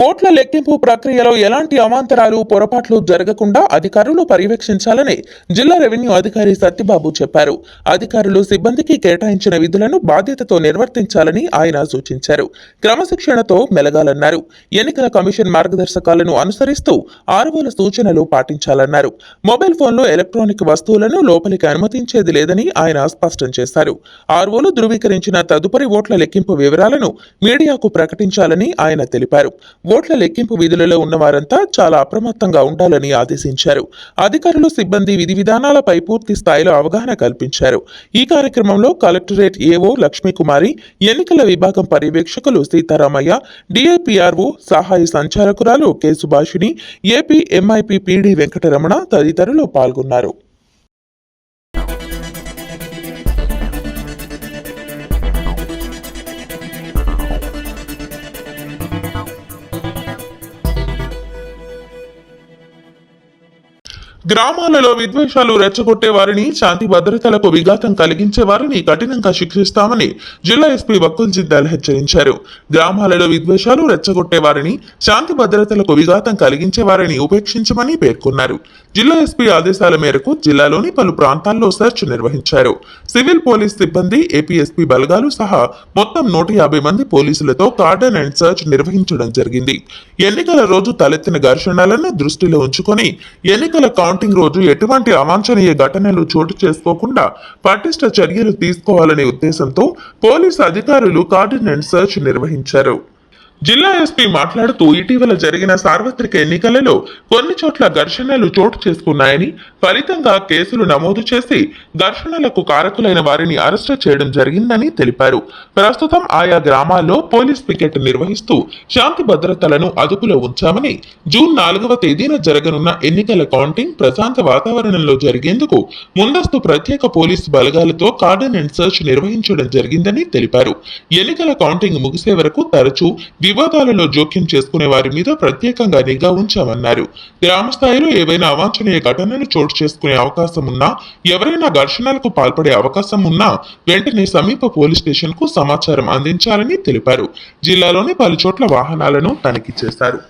ఓట్ల లెక్కింపు ప్రక్రియలో ఎలాంటి అవాంతరాలు, పొరపాట్లు జరగకుండా అధికారులు పర్యవేక్షించాలని జిల్లా రెవెన్యూ అధికారి సత్యబాబు చెప్పారు. అధికారులు సిబ్బందికి కేటాయించిన విధులను బాధ్యతతో నిర్వర్తించాలని ఆయన సూచించారు. క్రమశిక్షణతో మెలగాలన్నారు. ఎన్నికల కమిషన్ మార్గదర్శకాలను అనుసరిస్తూ ఆర్ఓల సూచనలు పాటించాలన్నారు. మొబైల్ ఫోన్లో ఎలక్ట్రానిక్ వస్తువులను లోపలికి అనుమతించేది లేదని ఆయన స్పష్టం చేశారు. ఆర్ఓలు ధృవీకరించిన తదుపరి ఓట్ల లెక్కింపు వివరాలను మీడియాకు ప్రకటించాలని ఆయన తెలిపారు. ఓట్ల లెక్కింపు విధులలో ఉన్న వారంతా చాలా అప్రమత్తంగా ఉండాలని ఆదేశించారు. అధికారులు, సిబ్బంది విధి విధానాలపై పూర్తి స్థాయిలో అవగాహన కల్పించారు. ఈ కార్యక్రమంలో కలెక్టరేట్ ఏఓ లక్ష్మీకుమారి, ఎన్నికల విభాగం పర్యవేక్షకులు సీతారామయ్య, డిఐపిఆర్ఓ సహాయ సంచాలకురాలు K Subhashini, AP MIP PD Venkataramana తదితరులు పాల్గొన్నారు. గ్రామాలలో విద్వేషాలు రెచ్చగొట్టే వారిని, శాంతి భద్రతలకు విఘాతం కలిగించే వారిని కఠినంగా శిక్షిస్తామని జిల్లా ఎస్పీ వకుల్ జిందాల్ హెచ్చరించారు. గ్రామాలలో విద్వేషాలు రెచ్చగొట్టే వారిని, శాంతి భద్రతలకు విఘాతం కలిగించే వారిని ఉపేక్షించమని పేర్కొన్నారు. జిల్లా ఎస్పీ ఆదేశాల మేరకు జిల్లాలోని పలు ప్రాంతాల్లో సెర్చ్ నిర్వహించారు. సివిల్ పోలీస్ సిబ్బంది, ఏపీఎస్పీ బలగాలు సహా మొత్తం 150 మంది పోలీసులతో కార్డన్ అండ్ సెర్చ్ నిర్వహించడం జరిగింది. ఎన్నికల రోజు తలెత్తిన ఘర్షణలను దృష్టిలో ఉంచుకొని ఎన్నికల కౌంటింగ్ రోజు ఎటువంటి అవాంఛనీయ ఘటనలు చోటు చేసుకోకుండా పటిష్ట చర్యలు తీసుకోవాలనే ఉద్దేశంతో పోలీసు అధికారులు కార్డన్ అండ్ సెర్చ్ నిర్వహించారు. జిల్లా ఎస్పీ మాట్లాడుతూ ఇటీవల జరిగిన సార్వత్రిక ఎన్నికలలో కొన్ని చోట్ల ఘర్షణలు చోటు చేసుకున్నాయని, ఫలితంగా కేసులు నమోదు చేసి ఘర్షణలకు కారకులైన వారిని అరెస్టు చేయడం జరిగిందని తెలిపారు. ప్రస్తుతం ఆయా గ్రామాల్లో పోలీస్ పికెట్ నిర్వహిస్తూ శాంతి భద్రతలను అదుపులో ఉంచామని, జూన్ 4వ తేదీన జరగనున్న ఎన్నికల కౌంటింగ్ ప్రశాంత వాతావరణంలో జరిగేందుకు ముందస్తు ప్రత్యేక పోలీసు బలగాలతో కార్డన్ అండ్ సెర్చ్ నిర్వహించడం జరిగిందని తెలిపారు. ఎన్నికల కౌంటింగ్ ముగిసే వరకు తరచూ వివాదాలలో జోక్యం చేసుకునే వారి మీద ప్రత్యేకంగా నిఘా ఉంచామన్నారు. గ్రామ స్థాయిలో ఏవైనా అవాంఛనీయ ఘటనలు చోటు చేసుకునే అవకాశం ఉన్నా, ఎవరైనా ఘర్షణలకు పాల్పడే అవకాశం ఉన్నా వెంటనే సమీప పోలీస్ స్టేషన్ కు సమాచారం అందించాలని తెలిపారు. జిల్లాలోని పలు చోట్ల వాహనాలను తనిఖీ చేశారు.